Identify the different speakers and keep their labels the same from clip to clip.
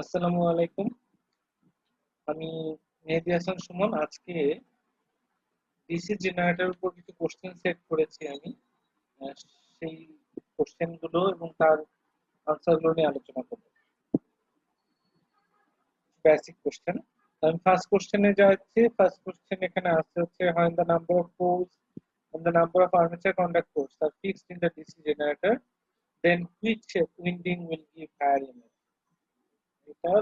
Speaker 1: আসসালামু আলাইকুম। আমি মেহেদী হাসান সুমন। আজকে ডিসি জেনারেটরের উপর কিছু কোশ্চেন সেট করেছি আমি। আহ, সেই কোশ্চেন গুলো এবং তার আনসার গুলো নিয়ে আলোচনা করব। Basic question. আমি ফার্স্ট কোশ্চেনে যাচ্ছি। ফার্স্ট কোশ্চেন এখানে আসছে হচ্ছে হয় the number of poles and the number of armature conductors are fixed in the DC generator, then which winding will give higher EMF? এটা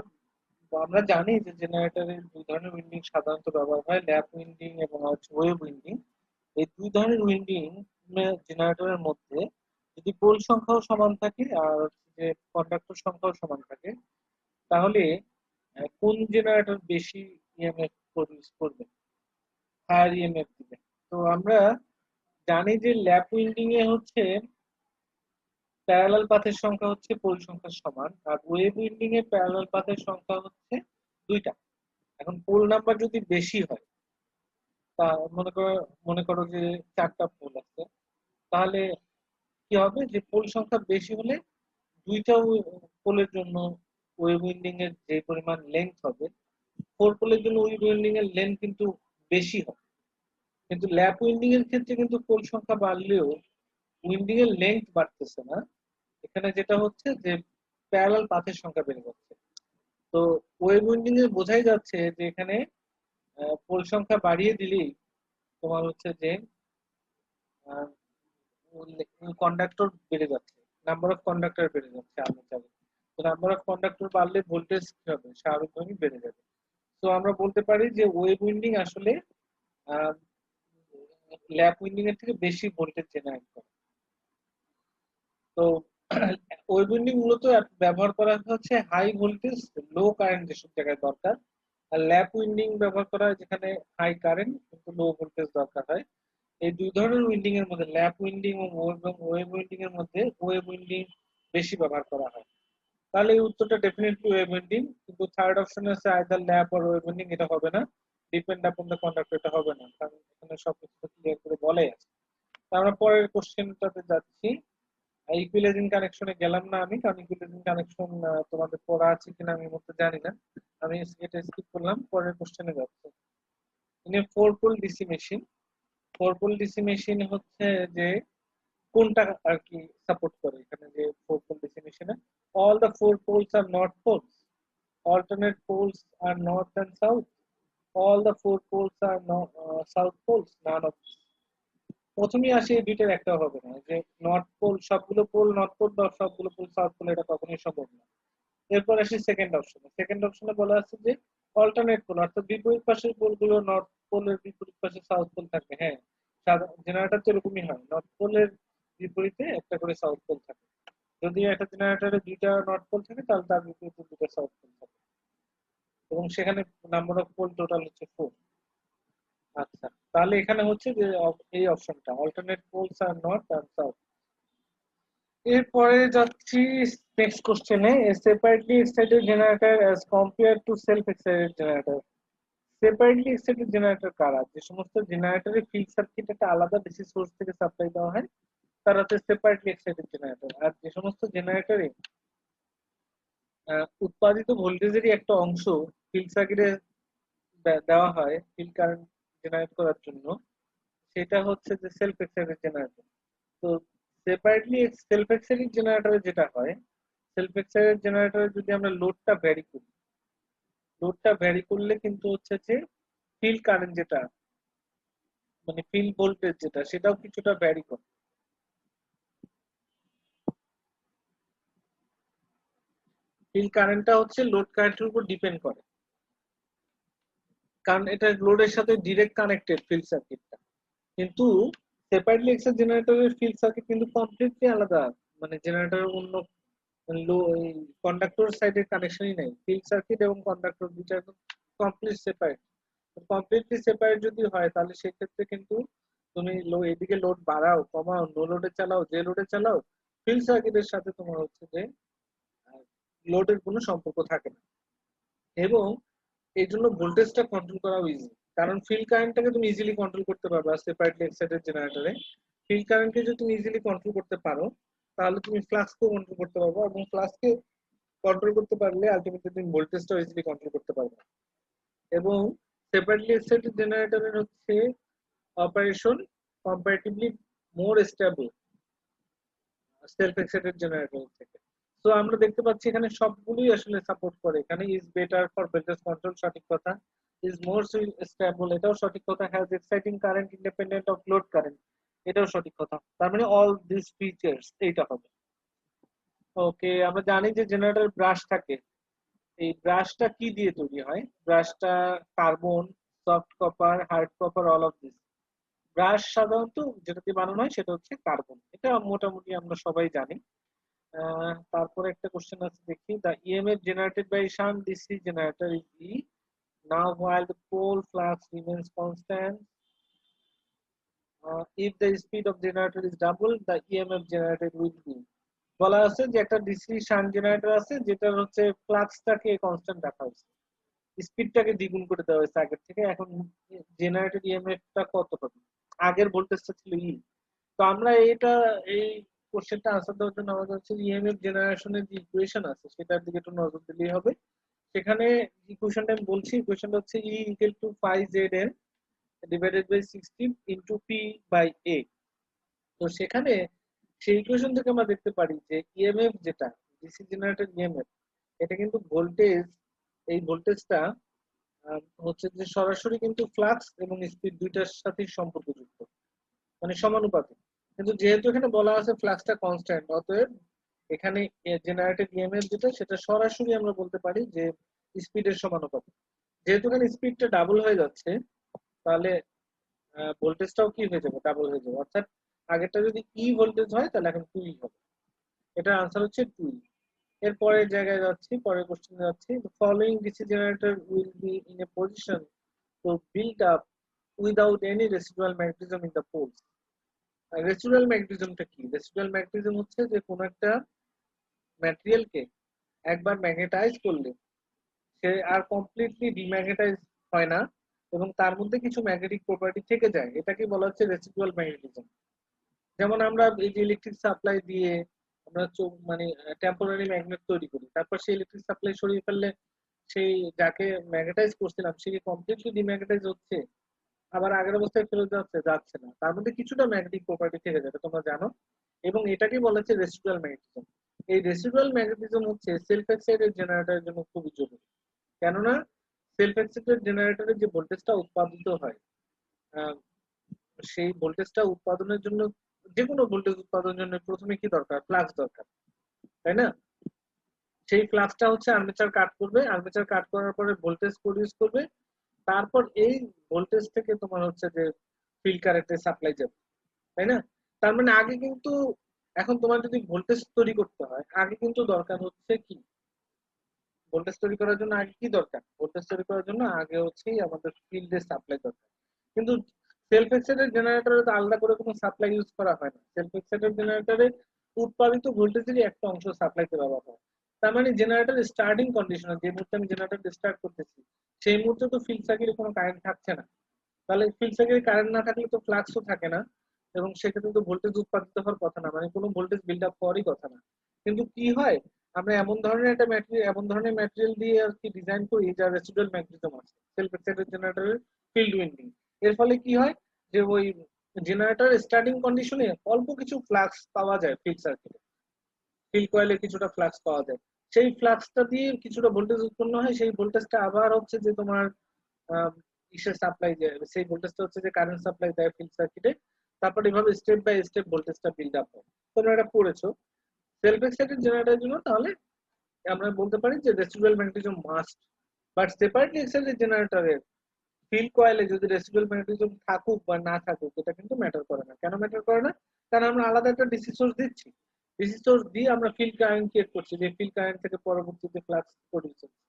Speaker 1: আমরা জানি যে জেনারেটরের দুই ধরনের উইন্ডিং সাধারণত ব্যবহার হয়, ল্যাপ উইন্ডিং এবং হচ্ছে ওয়েভ উইন্ডিং। এই দুই ধরনের উইন্ডিং জেনারেটরের মধ্যে যদি পোল সংখ্যাও সমান থাকে আর হচ্ছে যে কন্ডাক্টর সংখ্যাও সমান থাকে, তাহলে কোন জেনারেটর বেশি ইএমএফ প্রডিউস করবে, হায়ার ইএমএফ দিবে? তো আমরা জানি যে ল্যাপ উইন্ডিং এ হচ্ছে প্যারালাল পাথের সংখ্যা হচ্ছে পোল সংখ্যার সমান, আর ওয়েভ উইন্ডিং এ প্যারালাল পাথের সংখ্যা হচ্ছে দুইটা। এখন পোল নাম্বার যদি বেশি হয়, তা মনে করো যে চারটা পোল আছে, তাহলে কি হবে যে পোল সংখ্যা বেশি হলে দুইটা পোলের জন্য ওয়েভ উইন্ডিং এর যে পরিমাণ লেন্থ হবে, ফোর পোলের জন্য ওয়েভ উইন্ডিং এর লেন্থ কিন্তু বেশি হবে। কিন্তু ল্যাপ উইন্ডিং এর ক্ষেত্রে কিন্তু পোল সংখ্যা বাড়লেও উইন্ডিং এর লেন্থ বাড়তেছে না। এখানে যেটা হচ্ছে যে প্যারালাল পাথের সংখ্যা বেড়ে যাচ্ছে। তো ওয়েভ উইন্ডিং এ বোঝাই যাচ্ছে যে এখানে পোল সংখ্যা বাড়িয়ে দিলেই তোমার হচ্ছে যে কন্ডাক্টর বেড়ে যাচ্ছে, নাম্বার অফ কন্ডাক্টর বেড়ে যাচ্ছে আর্মেচারে। তো নাম্বার অফ কন্ডাক্টর বাড়লে ভোল্টেজ কি হবে, স্বাভাবিকভাবেই বেড়ে যাবে। তো আমরা বলতে পারি যে ওয়েভ উইন্ডিং আসলে ল্যাপ উইন্ডিং এর থেকে বেশি ভোল্টেজ জেনারেট করে। তো ওয়েভ উইন্ডিং মূলত ব্যবহার করা হচ্ছে হাই ভোল্টেজ লো কারেন্ট যেসব জায়গায় দরকার, আর ল্যাপ উইন্ডিং ব্যবহার করা হয় যেখানে হাই কারেন্ট কিন্তু লো ভোল্টেজ দরকার হয়। এই দুই ধরনের উইন্ডিং এর মধ্যে ল্যাপ উইন্ডিং ও ওয়েভ উইন্ডিং এর মধ্যে ওয়েভ উইন্ডিং বেশি ব্যবহার করা হয়। তাহলে এই উত্তরটা ডেফিনেটলি ওয়েভ উইন্ডিং। কিন্তু থার্ড অপশন আছে either lap or wave winding, এটা হবে না। ডিপেন্ড আপন দ্য কন্ডাক্টর, এটা হবে না, কারণ এখানে সবকিছু ক্লিয়ার করে বলাই আছে। তো আমরা পরের কোশ্চেনটাতে যাচ্ছি। ইকুইলাইজিং কানেকশনে গেলাম না আমি, কারণ ইকুইলাইজিং কানেকশন তোমাদের পড়া আছে কিনা আমি মতো জানি না। আমি এটা স্কিপ করলাম, পরের কোশ্চেনে যাচ্ছি। In a four pole DC machine, four pole DC machine হচ্ছে যে কোনটা আর কি সাপোর্ট করে? এখানে যে ফোর পোল ডিসি মেশিনে all the four poles are north poles, alternate poles are north and south, all the four poles are south poles, none of this। প্রথমেই আসে এই দুইটার একটা হবে না, যে নর্থ পোল সবগুলো পোল নর্থ পোল বা সবগুলো পোল সাউথ পোল, এটা কখনোই সম্ভব না। এরপর আসি সেকেন্ড অপশনে। সেকেন্ড অপশনে বলা আছে যে অল্টারনেট পোল, অর্থাৎ বিপরীত পাশের পোলগুলো নর্থ পোলের বিপরীত পাশে সাউথ পোল থাকবে। হ্যাঁ, জেনারেটর তো এরকমই হয়, নর্থ পোলের বিপরীতে একটা করে সাউথ পোল থাকে। যদি একটা জেনারেটরে দুইটা নর্থ পোল থাকে, তাহলে তার বিপরীতে দুটো সাউথ পোল থাকে, এবং সেখানে নাম্বার অফ পোল টোটাল হচ্ছে ফোর। আচ্ছা, তাহলে এখানে হচ্ছে যে এই অপশনটা alternate polls are north R south. এরপরে যাচ্ছি নেক্সট কোশ্চেনে। Separately excited generator as compare to self excited generator. Separately excited generator কারা? যে সমস্ত জেনারেটরের ফিল্ড সার্কিট একটা আলাদা ডিসি সোর্স থেকে সাপ্লাই দেওয়া হয়, তারা হচ্ছে সেপারেটলি এক্সাইটেড জেনারেটর। আর যে সমস্ত জেনারেটরে উৎপাদিত ভোল্টেজেরই একটা অংশ ফিল্ড সার্কিটে দেওয়া হয় ফিল্ড কারেন্ট জেনারেট করার জন্য, সেটা হচ্ছে যে সেলফ এক্সাইটেড জেনারেটর। তো সেপারেটলি সেলফ এক্সাইটেড জেনারেটরে যেটা হয়, সেলফ এক্সাইটেড জেনারেটরে যদি আমরা লোডটা ভ্যারি করি, লোডটা ভ্যারি করলে কিন্তু হচ্ছে যে ফিল্ড কারেন্ট যেটা, মানে ফিল্ড ভোল্টেজ যেটা, সেটাও কিছুটা ভ্যারি করে। ফিল্ড কারেন্টটা হচ্ছে লোড কারেন্টের উপর ডিপেন্ড করে, কারণ এটা লোডের সাথে ডিরেক্ট কানেক্টেড ফিল্ড সার্কিটটা। কিন্তু সেপারেটলি এক্সাইটেড জেনারেটরের ফিল্ড সার্কিট কিন্তু কমপ্লিটলি আলাদা। মানে জেনারেটরের অন্য কন্ডাক্টর সাইডের কানেকশনই নাই, ফিল্ড সার্কিট এবং কন্ডাক্টর দুইটা একদম কমপ্লিট সেপারেট। কমপ্লিটলি সেপারেট যদি হয়, তাহলে সেক্ষেত্রে কিন্তু তুমি এদিকে লোড বাড়াও কমাও, নো লোডে চালাও যে লোডে চালাও, ফিল্ড সার্কিটের সাথে তোমার হচ্ছে যে লোডের কোনো সম্পর্ক থাকে না। এবং এই জন্য ভোল্টেজটা কন্ট্রোল করাও ইজি, কারণ ফিল্ড কারেন্টটাকে তুমি ইজিলি কন্ট্রোল করতে পারবে সেপারেটলি এক্সাইটেড জেনারেটরে। ফিল্ড কারেন্টকে যদি তুমি ইজিলি কন্ট্রোল করতে পারো, তাহলে তুমি ফ্লাক্সকেও কন্ট্রোল করতে পারবো, এবং ফ্লাক্সকে কন্ট্রোল করতে পারলে আলটিমেটলি তুমি ভোল্টেজটা ইজিলি কন্ট্রোল করতে পারবে। এবং সেপারেটলি এক্সাইটেড জেনারেটরের হচ্ছে অপারেশন কম্পারেটিভলি মোর স্টেবল সেলফ এক্সাইটেড জেনারেটর থেকে। তো আমরা দেখতে পাচ্ছি এখানে সবগুলোই আসলে সাপোর্ট করে। এখানে is better for voltage control, সঠিক কথা। ইজ মোর স্টেবল, এটাও সঠিক কথা। Has exciting current independent of load current, এটাও সঠিক কথা। তার মানে অল দিস ফিচার্স এইটা হবে। ওকে, আমরা জানি যে জেনারেটর ব্রাশ থাকে। এই ব্রাশটা কি দিয়ে তৈরি হয়? ব্রাশটা carbon, soft copper, hard copper, all of this. Brush সাধারণত যেটা দিয়ে বানানো হয় সেটা হচ্ছে কার্বন, এটা মোটামুটি আমরা সবাই জানি। তারপরে একটা কোশ্চেন আছে, দেখি। The EMF generated by shunt DC generator is E, now while the pole flux remains constant, if the speed of generator is double, the EMF generated will be। বলা আছে যে একটা ডিসি শান্ট জেনারেটর আছে যেটার হচ্ছে ফ্লাক্সটাকে constant রাখা হয়েছে, স্পিডটাকে দ্বিগুণ করে দেওয়া হয়েছে আগের থেকে। এখন জেনারেটেড ইএমএফটা কত হবে? আগের ভোল্টেজটা ছিল ই। তো আমরা এই কোশ্চেনটা আনসার দেওয়ার জন্য আমাদের হচ্ছে ইএমএফ জেনারেশনের যে ইকুয়েশন আছে সেটার দিকে একটু নজর দিলেই হবে। সেখানে ইকুয়েশনটা আমি বলছি, ইকুয়েশনটা হচ্ছে E equal to phi Z N divided by 16 into P by A. তো সেখানে সেই ইকুয়েশন থেকে আমরা দেখতে পারি যে ইএমএফ যেটা ডিসি জেনারেটর ইএমএফ, এটা কিন্তু ভোল্টেজ, এই ভোল্টেজটা হচ্ছে যে সরাসরি কিন্তু ফ্লাক্স এবং স্পিড দুইটার সাথেই সম্পর্কযুক্ত, মানে সমানুপাতিক। কিন্তু যেহেতু এখানে বলা আছে ফ্লাক্সটা কনস্ট্যান্ট, অতএব এখানে জেনারেটেড ইএমএফ যেটা সেটা সরাসরি আমরা বলতে পারি যে স্পিডের সমানুপাতিক। যেহেতু এখানে স্পিডটা ডাবল হয়ে যাচ্ছে, তাহলে ভোল্টেজটাও কি হয়ে যাবে? ডাবল হয়ে যাবে। অর্থাৎ আগেরটা যদি ই ভোল্টেজ হয় তাহলে এখন 2 ই হবে। এটার আনসার হচ্ছে 2 ই। এর পরের জায়গায় যাচ্ছি, পরের কোশ্চেনে যাচ্ছি। Following DC generator will be in a position to build up without any residual magnetism in the poles. Residual ম্যাগনেটিজমটা কি? রেসিডুয়াল ম্যাগনেটিজম হচ্ছে যে কোন একটা ম্যাটেরিয়ালকে একবার ম্যাগনেটাইজ করলে সে আর কমপ্লিটলি ডিম্যাগনেটাইজ হয় না এবং তার মধ্যে কিছু ম্যাগনেটিক প্রপার্টি থেকে যায়, এটাকে বলা হচ্ছে রেসিডুয়াল ম্যাগনেটিজম। যেমন আমরা এই যে ইলেকট্রিক সাপ্লাই দিয়ে আমরা মানে টেম্পোরারি ম্যাগনেট তৈরি করি, তারপর সেই ইলেকট্রিক সাপ্লাই সরিয়ে ফেললে সেই যাকে ম্যাগনেটাইজ করছিলাম সে কি কমপ্লিটলি ডিম্যাগনেটাইজ হচ্ছে? আবার আগের অবস্থায় ফেরত যাচ্ছে না, তার মধ্যে কিছুটা ম্যাগনেটিক প্রপার্টি থেকে যাবে, তোমরা জানো। এবং এটাকে বলা হচ্ছে রেসিডুয়াল ম্যাগনেটিজম। এই রেসিডুয়াল ম্যাগনেটিজম হচ্ছে সেলফ এক্সাইটেড জেনারেটরের জন্য খুবই জরুরি। কেননা সেলফ এক্সাইটেড জেনারেটরের যে ভোল্টেজটা উৎপাদিত হয়, সেই ভোল্টেজটা উৎপাদনের জন্য, যে কোনো ভোল্টেজ উৎপাদনের জন্য প্রথমে কি দরকার? ফ্লাক্স দরকার, তাই না? সেই ফ্লাক্সটা হচ্ছে আর্মেচার কাট করবে, আর্মেচার কাট করার পরে ভোল্টেজ প্রডিউস করবে, তারপর এই ভোল্টেজ থেকে তোমার হচ্ছে যে ফিল্ড কারেন্টে সাপ্লাই যাবে, তাই না? তার মানে আগে কিন্তু, এখন তোমার যদি ভোল্টেজ তৈরি করতে হয় আগে কিন্তু দরকার হচ্ছে কি? ভোল্টেজ তৈরি করার জন্য আগে কি দরকার? ভোল্টেজ তৈরি করার জন্য আগে হচ্ছে আমাদের ফিল্ডে সাপ্লাই দরকার। কিন্তু সেলফ এক্সাইটেড জেনারেটরে তো আলাদা করে কোনো সাপ্লাই ইউজ করা হয় না। সেলফ এক্সাইটেড জেনারেটরে উৎপাদিত ভোল্টেজেরই একটা অংশ সাপ্লাইতে ব্যবহার হয়। তার মানে জেনারেটর স্টার্টিং কন্ডিশনে যে মুহূর্তে আমি জেনারেটর স্টার্ট করতেছি সেই মুহূর্তে তো ফিল্ড সার্কিটে কোনো কারেন্ট থাকছে না। তাহলে ফিল্ড সার্কিটে কারেন্ট না থাকলে তো ফ্লাক্সও থাকে না, এবং সেক্ষেত্রে তো ভোল্টেজ উৎপাদিত হওয়ার কথা না, মানে কোনো ভোল্টেজ বিল্ড আপ হওয়ারই কথা না। কিন্তু কি হয়, আমরা এমন ধরনের একটা ম্যাটেরিয়াল, এমন ধরনের ম্যাটেরিয়াল দিয়ে আর কি ডিজাইন করি যার রেসিডুয়াল ম্যাগনেটিজম আছে, সেলফ এক্সাইটেড জেনারেটরের ফিল্ড উইন্ডিং। এর ফলে কি হয় যে ওই জেনারেটর স্টার্টিং কন্ডিশনে অল্প কিছু ফ্লাক্স পাওয়া যায় ফিল্ড সার্কিটে, ফিল্ড কয়েলে কিছুটা ফ্লাক্স পাওয়া যায়। সেই ফ্লাক্সটা দিয়ে কিছুটা ভোল্টেজ উৎপন্ন হয়, সেই ভোল্টেজটা আবার হচ্ছে যে তোমার ইসের সাপ্লাই দেয়, সেই ভোল্টেজটা হচ্ছে যে কারেন্ট সাপ্লাই দেয় ফিল্ড সার্কিটে। তারপর এভাবে স্টেপ বাই স্টেপ ভোল্টেজটা বিল্ড আপ হয়। তোমরা এটা পড়েছো সেলফ এক্সাইটেড জেনারেটরের জন্য। তাহলে আমরা বলতে পারি যে residual magnetism must. But separately excited জেনারেটরের ফিল্ড কয়েলে যদি রেসিডুয়াল ম্যাগনেটিজম থাকুক বা না থাকুক এটা কিন্তু ম্যাটার করে না। কেন ম্যাটার করে না? কারণ আমরা আলাদা একটা ডিসি সোর্স দিচ্ছি, ডিসি সোর্স দিয়ে আমরা ফিল্ড কারেন্ট ক্রিয়েট করছি, যে ফিল্ড কারেন্ট থেকে পরবর্তীতে ফ্লাক্স প্রডিউস হচ্ছে।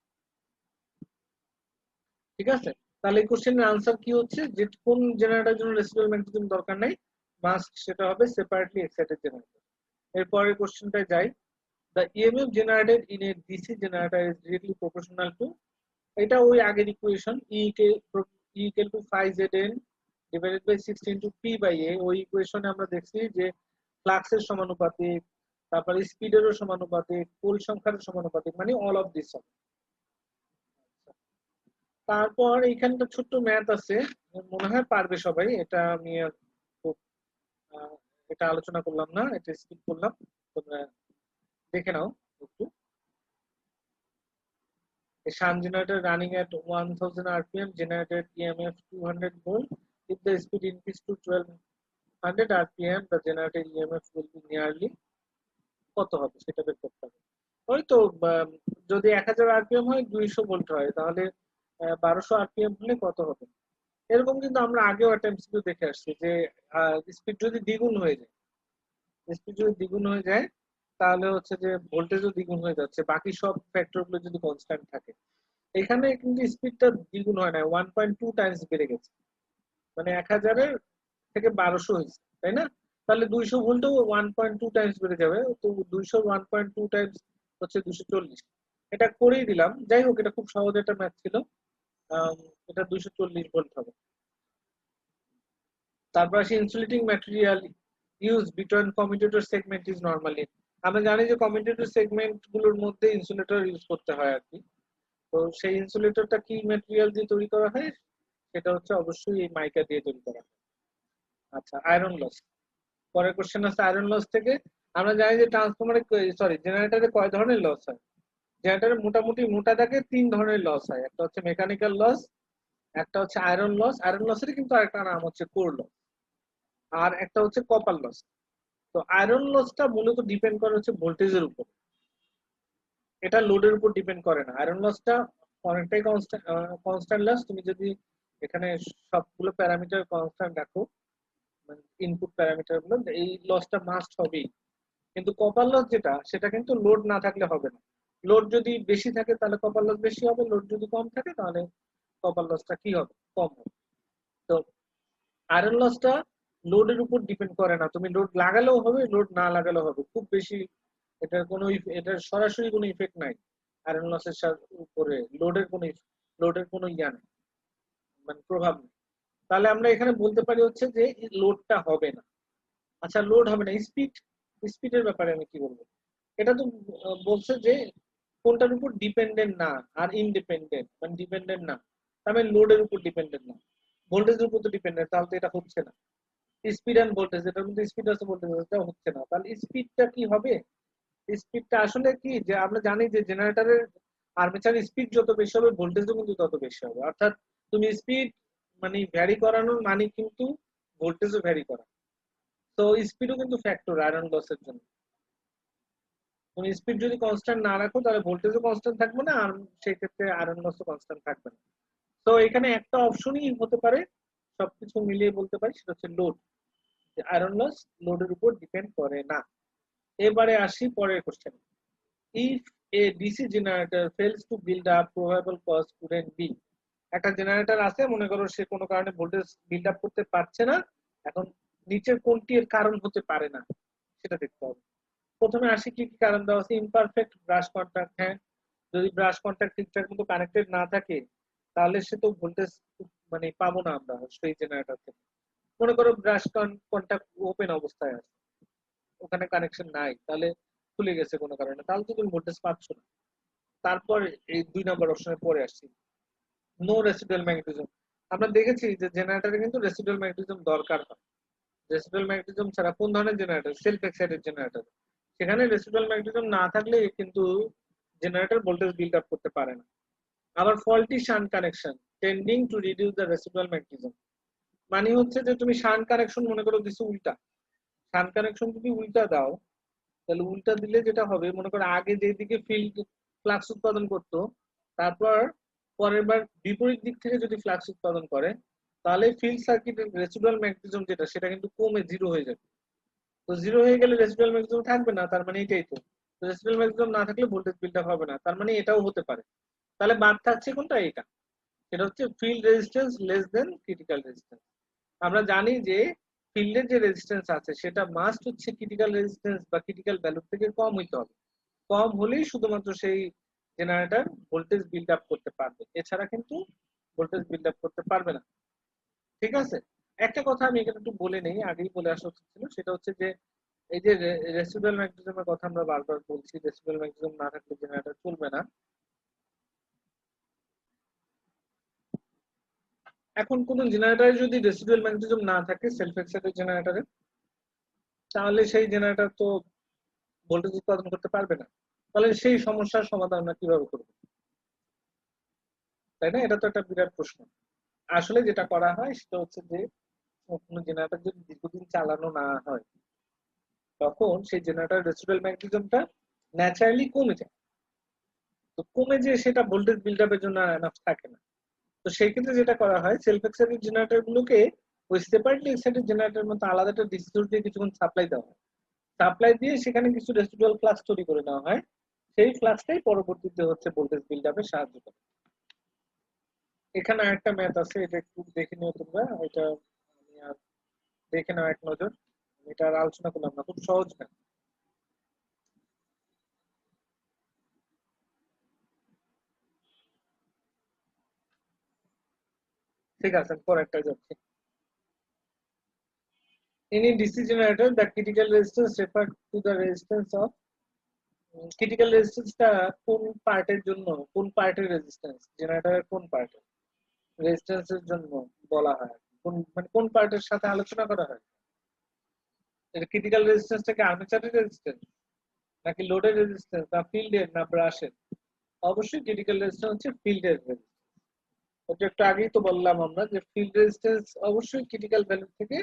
Speaker 1: ঠিক আছে? তাহলে এই কোশ্চেনের আনসার কি হচ্ছে, যে কোন জেনারেটরের জন্য রেসিডুয়াল ম্যাগনেটিজম দরকার নাই? মাস্ট, সেটা হবে সেপারেটলি এক্সাইটেড জেনারেটর। এরপরের কোশ্চেনটায় যাই। The EMF generated in a DC generator is directly proportional to, এটা ওই আগের equation equal to phi zn divided by 16 to p by a। ওই ইকুয়েশনে আমরা দেখছি যে ফ্লাক্সের সমানুপাতিক, তারপর স্পিডেরও সমানুপাতিক, পোল সংখ্যারও সমানুপাতিক, মানে অল অফ দিস। তারপর এইখানটা ছোট্ট ম্যাথ আছে, মনে হয় পারবে সবাই, এটা আমি আর খুব এটা আলোচনা করলাম না, এটা স্কিপ করলাম, তোমরা দেখে নাও একটু। A shunt generator running at 1000 rpm generated EMF 200 volt. If the speed increased to 1200 rpm, the generated EMF will be nearly কত হবে সেটা বের করতে হবে। ওই তো যদি 1000 rpm হয় 200 ভোল্ট হয়, তাহলে 1200 rpm হলে কত হবে। এরকম কিন্তু আমরা আগেও একটা এমসিকিউ দেখে আসছি যে স্পিড যদি দ্বিগুণ হয়ে যায়, স্পিড যদি দ্বিগুণ হয়ে যায় তাহলে হচ্ছে যে ভোল্টেজও দ্বিগুণ হয়ে যাচ্ছে, বাকি সব ফ্যাক্টর গুলো যদি কনস্ট্যান্ট থাকে। এখানে কিন্তু স্পিডটা দ্বিগুণ হয় না, 1.2 টাইমস বেড়ে গেছে, মানে 1000-এর থেকে 1200 হয়েছে, তাই না? তাহলে 200 ভোল্টও 1.2 টাইমস বেড়ে যাবে, তো 200 1.2 টাইমস হচ্ছে 240। এটা করেই দিলাম, যাই হোক এটা খুব সহজ একটা ম্যাথ ছিল। এটা 240 ভোল্ট হবে। তারপর আসি insulating material use between commutator segment is normally. আমরা জানি যে কমিউটেটর সেগমেন্ট গুলোর মধ্যে ইনসুলেটর ইউজ করতে হয় আর কি। তো সেই ইনসুলেটরটা কি ম্যাটেরিয়াল দিয়ে তৈরি করা হয়, সেটা হচ্ছে অবশ্যই এই মাইকা দিয়ে তৈরি করা হয়। আচ্ছা, আয়রন লস। পরের কোশ্চেন আছে আয়রন লস থেকে। আমরা জানি যে ট্রান্সফরমারে, সরি, জেনারেটরে কয় ধরনের লস হয়। জেনারেটরে মোটামুটি মোটা দাগে 3 ধরনের লস হয়। একটা হচ্ছে মেকানিক্যাল লস, একটা হচ্ছে আয়রন লস, আয়রন লসের কিন্তু আরেকটা নাম হচ্ছে কোর লস, আর একটা হচ্ছে কপার লস। তো আয়রন লসটা মূলত ডিপেন্ড করে হচ্ছে ভোল্টেজের উপর, এটা লোডের উপর ডিপেন্ড করে না। আয়রন লসটা অনেকটাই কনস্ট্যান্ট লস, তুমি যদি এখানে সবগুলো প্যারামিটার কনস্ট্যান্ট রাখো, মানে ইনপুট প্যারামিটার গুলো, এই লসটা মাস্ট হবেই। কিন্তু কপার লস যেটা, সেটা কিন্তু লোড না থাকলে হবে না। লোড যদি বেশি থাকে তাহলে কপার লস বেশি হবে, লোড যদি কম থাকে তাহলে কপার লসটা কি হবে, কম হবে। তো আয়রন লসটা লোডের উপর ডিপেন্ড করে না, তুমি লোড লাগালেও হবে, লোড না লাগালেও হবে, খুব বেশি এটার সরাসরি কোনো ইফেক্ট নাই আয়রন লসের উপরে। লোডের কোনো ইয়া নেই, মানে প্রভাব নেই। তাহলে আমরা এখানে বলতে পারি হচ্ছে যে লোডটা হবে না। আচ্ছা, লোড হবে না, স্পিডের ব্যাপারে আমি কি বলবো। এটা তো বলছে যে কোনটার উপর ডিপেন্ডেন্ট না আর ইনডিপেন্ডেন্ট, মানে ডিপেন্ডেন্ট না, তার মানে লোডের উপর ডিপেন্ডেন্ট না, ভোল্টেজের উপর তো ডিপেন্ডেন্ট, তাহলে তো এটা হচ্ছে না। স্পিড এন্ড ভোল্টেজ, এটার মধ্যে স্পিড আছে ভোল্টেজ আছে, এটা হচ্ছে না। তাহলে স্পিডটা কি হবে, স্পিডটা আসলে কি, যে আমরা জানি যে জেনারেটরের আর্মেচার স্পিড যত বেশি হবে ভোল্টেজও কিন্তু তত বেশি হবে। অর্থাৎ তুমি স্পিড মানে ভ্যারি করানোর মানে কিন্তু ভোল্টেজও ভ্যারি করা। তো স্পিডও কিন্তু ফ্যাক্টর আয়রন লসের জন্য। তুমি স্পিড যদি কনস্ট্যান্ট না রাখো তাহলে ভোল্টেজও কনস্ট্যান্ট থাকবে না, আর সেই ক্ষেত্রে আয়রন লসও কনস্ট্যান্ট থাকবে না। তো এখানে একটা অপশনই হতে পারে, সবকিছু মিলিয়ে বলতে পারি, সেটা হচ্ছে লোড। আয়রন লস লোডের উপর ডিপেন্ড করে না। এবারে আসি পরের question. If a DC generator fails to build up, probable cause couldn't be. একটা জেনারেটর আছে, মনে করো সে কোনো কারণে ভোল্টেজ বিল্ড আপ করতে পারছে না, এখন নিচের কোনটি এর কারণ হতে পারে না সেটা দেখতে হবে। প্রথমে আসি কি কি কারণ দেওয়া আছে। ইমপারফেক্ট ব্রাশ কন্ট্যাক্ট, হ্যাঁ, যদি ব্রাশ কন্ট্যাক্ট ঠিকঠাক মতো কানেক্টেড না থাকে তাহলে সে তো ভোল্টেজ মানে পাবো না আমরা সেই জেনারেটর থেকে। মনে করো ব্রাশ কন্ট্যাক্ট ওপেন অবস্থায় আছে, ওখানে কানেকশন নাই, তাহলে খুলে গেছে কোনো কারণে, তাহলে তো তুমি ভোল্টেজ পাচ্ছ না। তারপর এই 2 নম্বর অপশনে পরে আসছি, নো রেসিডুয়াল ম্যাগনেটিজম। আমরা দেখেছি যে জেনারেটরে কিন্তু রেসিডুয়াল ম্যাগনেটিজম দরকার হয়। রেসিডুয়াল ম্যাগনেটিজম ছাড়া কোন ধরনের জেনারেটর, সেলফ এক্সাইটেড জেনারেটর, সেখানে রেসিডুয়াল ম্যাগনেটিজম না থাকলে কিন্তু জেনারেটর ভোল্টেজ বিল্ড আপ করতে পারে না। আবার faulty shunt connection tending to reduce the residual magnetism, মানে হচ্ছে যে তুমি শান্ট কানেকশন মনে করো দিছো উল্টা। শান্ট কানেকশন যদি উল্টা দাও, তাহলে উল্টা দিলে যেটা হবে, মনে করো আগে যেদিকে ফিল্ড ফ্লাক্স উৎপাদন করতো, তারপর পরের বার বিপরীত দিক থেকে যদি ফ্লাক্স উৎপাদন করে, তাহলে ফিল্ড সার্কিটের রেসিডুয়াল ম্যাগনেটিজম যেটা, সেটা কিন্তু কমে জিরো হয়ে যাবে। তো জিরো হয়ে গেলে রেসিডুয়াল ম্যাগনেটিজম থাকবে না, তার মানে এটাই তো। রেসিডুয়াল ম্যাগনেটিজম না থাকলে ভোল্টেজ বিল্ড আপ হবে না, তার মানে এটাও হতে পারে। তাহলে বাদ থাকছে কোনটা, এটা। সেটা হচ্ছে field resistance less than critical resistance. আমরা জানি যে ফিল্ডের যে রেজিস্ট্যান্স আছে সেটা মাস্ট হচ্ছে ক্রিটিক্যাল রেজিস্ট্যান্স বা ক্রিটিক্যাল ভ্যালু থেকে কম হইতে হবে। কম হলেই শুধুমাত্র সেই জেনারেটর ভোল্টেজ বিল্ড আপ করতে পারবে, এছাড়া কিন্তু ভোল্টেজ বিল্ড আপ করতে পারবে না। ঠিক আছে। একটা কথা আমি এখানে একটু বলে নেই, আগেই বলে আসা উচিত ছিল, সেটা হচ্ছে যে এই যে রেসিডুয়াল ম্যাগনেটিজমের কথা আমরা বারবার বলছি, রেসিডুয়াল ম্যাগনেটিজম না থাকলে জেনারেটর চলবে না। এখন কোন জেনারেটরে যদি রেসিডুয়াল ম্যাগনেটিজম না থাকে সেলফ এক্সাইটেড জেনারেটরে, তাহলে সেই জেনারেটর তো ভোল্টেজ উৎপাদন করতে পারবে না। তাহলে সেই সমস্যার সমাধান আমরা কিভাবে করব, তাই না? এটা তো একটা বিরাট প্রশ্ন। আসলে যেটা করা হয় সেটা হচ্ছে যে কোনো জেনারেটর যদি দীর্ঘদিন চালানো না হয়, তখন সেই জেনারেটর রেসিডুয়াল ম্যাগনেটিজমটা ন্যাচারালি কমে যায়। তো কমে যে সেটা ভোল্টেজ বিল্ড আপের জন্য এনাফ থাকে না। তো সেই ক্ষেত্রে যেটা করা হয়, সেলফ এক্সাইটেড জেনারেটর গুলোকে ওই সেপারেটলি এক্সাইটেড জেনারেটরের মতো আলাদা একটা ডিসি সোর্স দিয়ে কিছুক্ষণ সাপ্লাই দেওয়া হয়। সাপ্লাই দিয়ে সেখানে কিছু রেসিডুয়াল ফ্লাক্স তৈরি করে নেওয়া হয়। সেই ফ্লাক্সটাই পরবর্তীতে হচ্ছে ভোল্টেজ বিল্ড আপে সাহায্য করে। এখানে একটা ম্যাথ আছে, এটা একটু দেখে নিও তোমরা। এটা আমি আর দেখে নাও এক নজর, এটা আর আলোচনা করলাম না, খুব সহজ ম্যাথ। ঠিক আছে, পরেরটা যাচ্ছি। In a DC generator, the critical resistance referred to the resistance of critical রেজিস্ট্যান্সটা কোন পার্টের জন্য, কোন পার্টের রেজিস্ট্যান্স, জেনারেটরের কোন পার্টের রেজিস্ট্যান্সের জন্য বলা হয়, কোন মানে কোন পার্টের সাথে আলোচনা করা হয়? এটা ক্রিটিক্যাল রেজিস্ট্যান্সটা কি আর্মেচারের রেজিস্ট্যান্স, নাকি লোডের রেজিস্ট্যান্স, না ফিল্ডের, না ব্রাশের? অবশ্যই ক্রিটিক্যাল রেজিস্ট্যান্স হচ্ছে ফিল্ডের রেজিস্ট্যান্স। ওটা একটু আগেই তো বললাম আমরা যে ফিল্ড রেজিস্ট্যান্স অবশ্যই ক্রিটিক্যাল ভ্যালু থেকে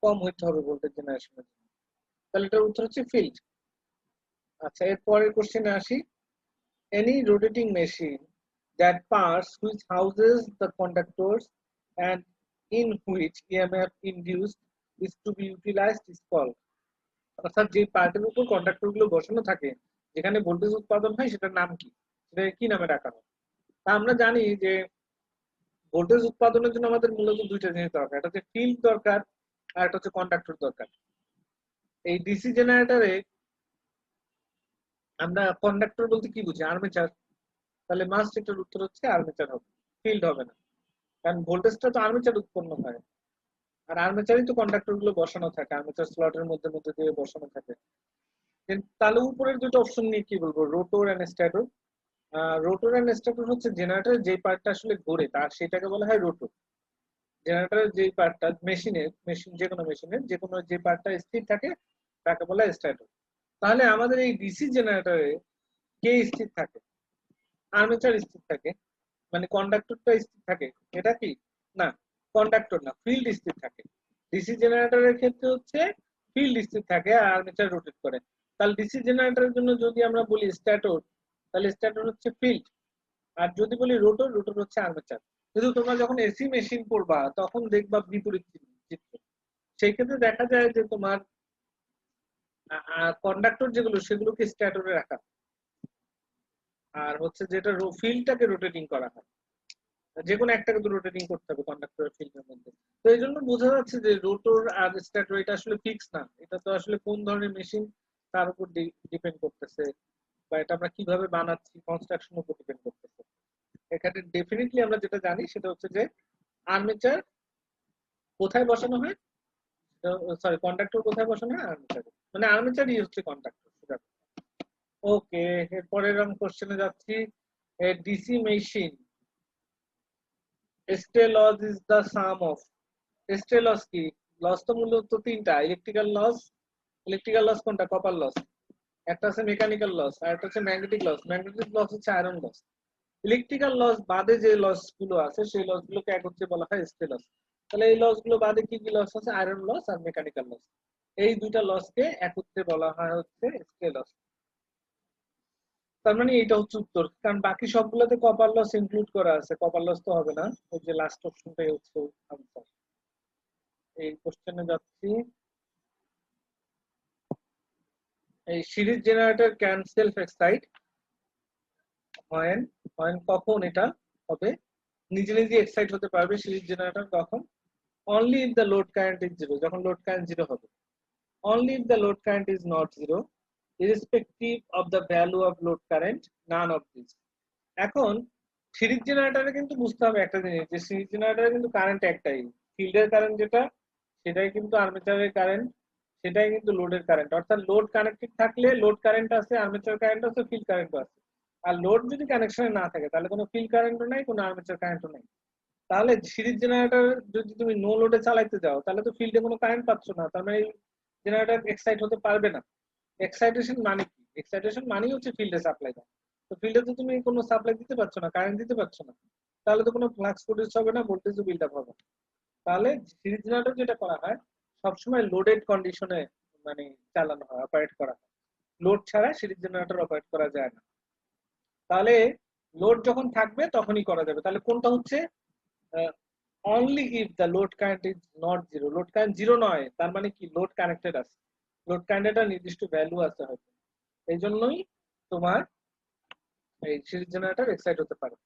Speaker 1: কম হইতে হবে ভোল্টেজ জেনারেশনের জন্য। তাহলে এটার উত্তর হচ্ছে ফিল্ড। আচ্ছা, এর পরের কোশ্চেনে আসি। Any rotating machine that parts which houses the conductors and in which EMF induced is to be utilized is called, অর্থাৎ যে পার্টের উপর কন্ডাক্টর গুলো বসানো থাকে, যেখানে ভোল্টেজ উৎপাদন হয়, সেটার নাম কি, সেটা কি নামে ডাকা হয়? তা আমরা জানি যে ভোল্টেজ উৎপাদনের জন্য আমাদের মূলত দুইটা জিনিস দরকার, একটা হচ্ছে ফিল্ড দরকার, আর একটা হচ্ছে কন্ডাক্টর দরকার। এই ডিসি জেনারেটরে আমরা কন্ডাক্টর বলতে কি বুঝি? আর্মেচার। তাহলে মাস্ট এটার উত্তর হচ্ছে আর্মেচার হবে, ফিল্ড হবে না। কারণ ভোল্টেজটা তো আর্মেচার উৎপন্ন হয়, আর আর্মেচারই তো কন্ডাক্টর গুলো বসানো থাকে, আর্মেচার স্লটের মধ্যে মধ্যে দিয়ে বসানো থাকে। তাহলে উপরের দুটো অপশন নিয়ে কি বলবো, রোটর এন্ড স্ট্যাটর। রোটর এন্ড স্ট্যাটর হচ্ছে জেনারেটরের যে পার্টটা আসলে ঘোরে তার সেটাকে বলা হয় রোটর। জেনারেটরের যে পার্টটা মেশিনের, মেশিন যে কোনো মেশিনের যে কোনো যে পার্টটা স্থির থাকে তাকে বলা হয় স্ট্যাটর। তাহলে আমাদের এই ডিসি জেনারেটরে কে স্থির থাকে? আর্মেচার স্থির থাকে, মানে কন্ডাক্টরটা স্থির থাকে, এটা কি? না, কন্ডাক্টর না, ফিল্ড স্থির থাকে। ডিসি জেনারেটরের ক্ষেত্রে হচ্ছে ফিল্ড স্থির থাকে আর আর্মেচার রোটেট করে। তাহলে ডিসি জেনারেটরের জন্য যদি আমরা বলি স্ট্যাটর, তাহলে স্ট্যাটর হচ্ছে ফিল্ড, আর যদি বলি রোটর, রোটর হচ্ছে আর্মেচার। কিন্তু তোমরা যখন এসি মেশিন পড়বা তখন দেখবা বিপরীত চিত্র। সেই ক্ষেত্রে দেখা যায় যে তোমার কন্ডাক্টর যেগুলো সেগুলোকে স্ট্যাটরে রাখা, আর হচ্ছে যেটা ফিল্ডটাকে রোটেটিং করা হয়। যে কোনো একটাকে তো রোটেটিং করতে হবে কন্ডাক্টরের ফিল্ডের মধ্যে। তো এই জন্য বোঝা যাচ্ছে যে রোটর আর স্ট্যাটর এটা আসলে ফিক্স না, এটা তো আসলে কোন ধরনের মেশিন তার উপর ডিপেন্ড করতেছে, বা এটা আমরা কিভাবে বানাচ্ছি কনস্ট্রাকশন উপর ডিপেন্ড করতেছে। এখানে ডেফিনেটলি আমরা যেটা জানি সেটা হচ্ছে যে আর্মেচার কোথায় বসানো হয়, সরি কন্ডাক্টর কোথায় বসানো হয়, আর্মেচার, মানে আর্মেচারই হচ্ছে কন্ডাক্টর। ওকে, এরপরের আমি কোশ্চেনে যাচ্ছি। DC machine stray loss is the sum of, stray loss কি? লস তো মূলত তিনটা, ইলেকট্রিক্যাল লস। ইলেকট্রিক্যাল লস কোনটা? Copper loss. একটা আছে মেকানিক্যাল লস, আর একটা হচ্ছে ম্যাগনেটিক লস। ম্যাগনেটিক লস হচ্ছে আয়রন লস। ইলেকট্রিক্যাল লস বাদে যে লস গুলো আছে সেই লস গুলোকে একত্রে বলা হয় স্টে লস। তাহলে এই লস গুলো বাদে কি কি লস আছে? আয়রন লস আর মেকানিক্যাল লস। এই দুইটা লসকে একত্রে বলা হয় হচ্ছে স্টে লস। তার মানে এইটা হচ্ছে উত্তর, কারণ বাকি সবগুলোতে কপার লস ইনক্লুড করা আছে, কপার লস তো হবে না। এই যে লাস্ট অপশনটাই হচ্ছে আনসার। এই কোশ্চেনে যাচ্ছি। এই series generator can self excite হয়, কখন এটা হবে নিজে নিজে এক্সাইট হতে পারবে সিরিজ জেনারেটর? কখন? Only if the load current is zero, যখন লোড কারেন্ট জিরো হবে। Only if the load current is not zero, irrespective of the value of load current, none of this। এখন series জেনারেটরে কিন্তু বুঝতে হবে একটা জিনিস, যে সিরিজ জেনারেটরে কিন্তু কারেন্ট একটাই, ফিল্ডের কারেন্ট যেটা সেটাই কিন্তু আর্মেচারের কারেন্ট, সেটাই কিন্তু লোডের কারেন্ট। অর্থাৎ লোড কানেক্টেড থাকলে লোড কারেন্ট আছে, আর্মেচার কারেন্ট আছে, ফিল্ড কারেন্টও আছে। আর লোড যদি কানেকশনে না থাকে তাহলে কোনো ফিল্ড কারেন্টও নাই, কোনো আর্মেচার কারেন্টও নাই। তাহলে সিরিজ জেনারেটর যদি তুমি নো লোডে চালাইতে যাও তাহলে তো ফিল্ডে কোনো কারেন্ট পাচ্ছ না, তার মানে জেনারেটর এক্সাইট হতে পারবে না। এক্সাইটেশন মানে কি? এক্সাইটেশন মানেই হচ্ছে ফিল্ডে সাপ্লাই দাও। তো ফিল্ডে তো তুমি কোনো সাপ্লাই দিতে পারছো না, কারেন্ট দিতে পারছো না, তাহলে তো কোনো ফ্লাক্স প্রডিউস হবে না, ভোল্টেজও বিল্ড আপ হবে না। তাহলে সিরিজ জেনারেটর যেটা করা হয় সবসময় লোডেড কন্ডিশনে মানে চালানো হয়, অপারেট করা হয়। লোড ছাড়া সিরিজ জেনারেটর অপারেট করা যায় না। তাহলে লোড যখন থাকবে তখনই করা যাবে। তাহলে কোনটা হচ্ছে? Only if the load current is not zero. Load current zero নয়, তার মানে কি? লোড কানেক্টেড আছে, লোড কারেন্টের নির্দিষ্ট ভ্যালু আছে হয়তো, এই জন্যই তোমার এই সিরিজ জেনারেটর এক্সাইট হতে পারে।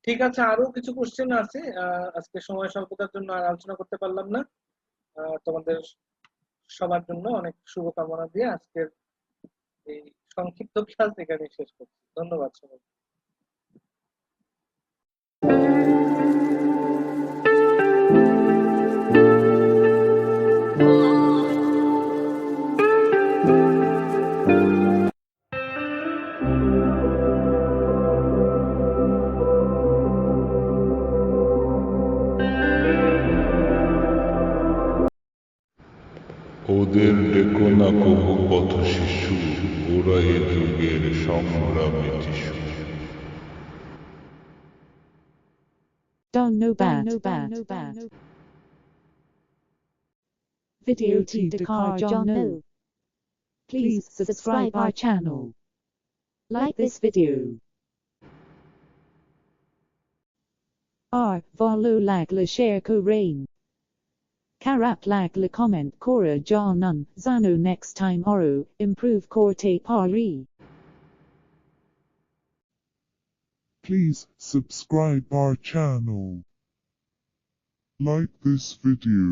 Speaker 1: ঠিক আছে, আরো কিছু কোশ্চেন আছে, আজকে সময় স্বল্পতার জন্য আর আলোচনা করতে পারলাম না। তোমাদের সবার জন্য অনেক শুভকামনা দিয়ে আজকের এই সংক্ষিপ্ত ক্লাস এখানে শেষ করছি। ধন্যবাদ সবাই।
Speaker 2: ওদের ডেকো না কহু পথ শিশু, ওরা এ যুগের সংগ্রামী যিশু।
Speaker 3: Don't know bad. Video to Dakar John No. Please subscribe our channel. Like this video. Follow like le share ko rain. Karap like le comment Kora John Nun. Zano next time Oru, improve Korte Pari.
Speaker 2: Please subscribe our channel. Like this video.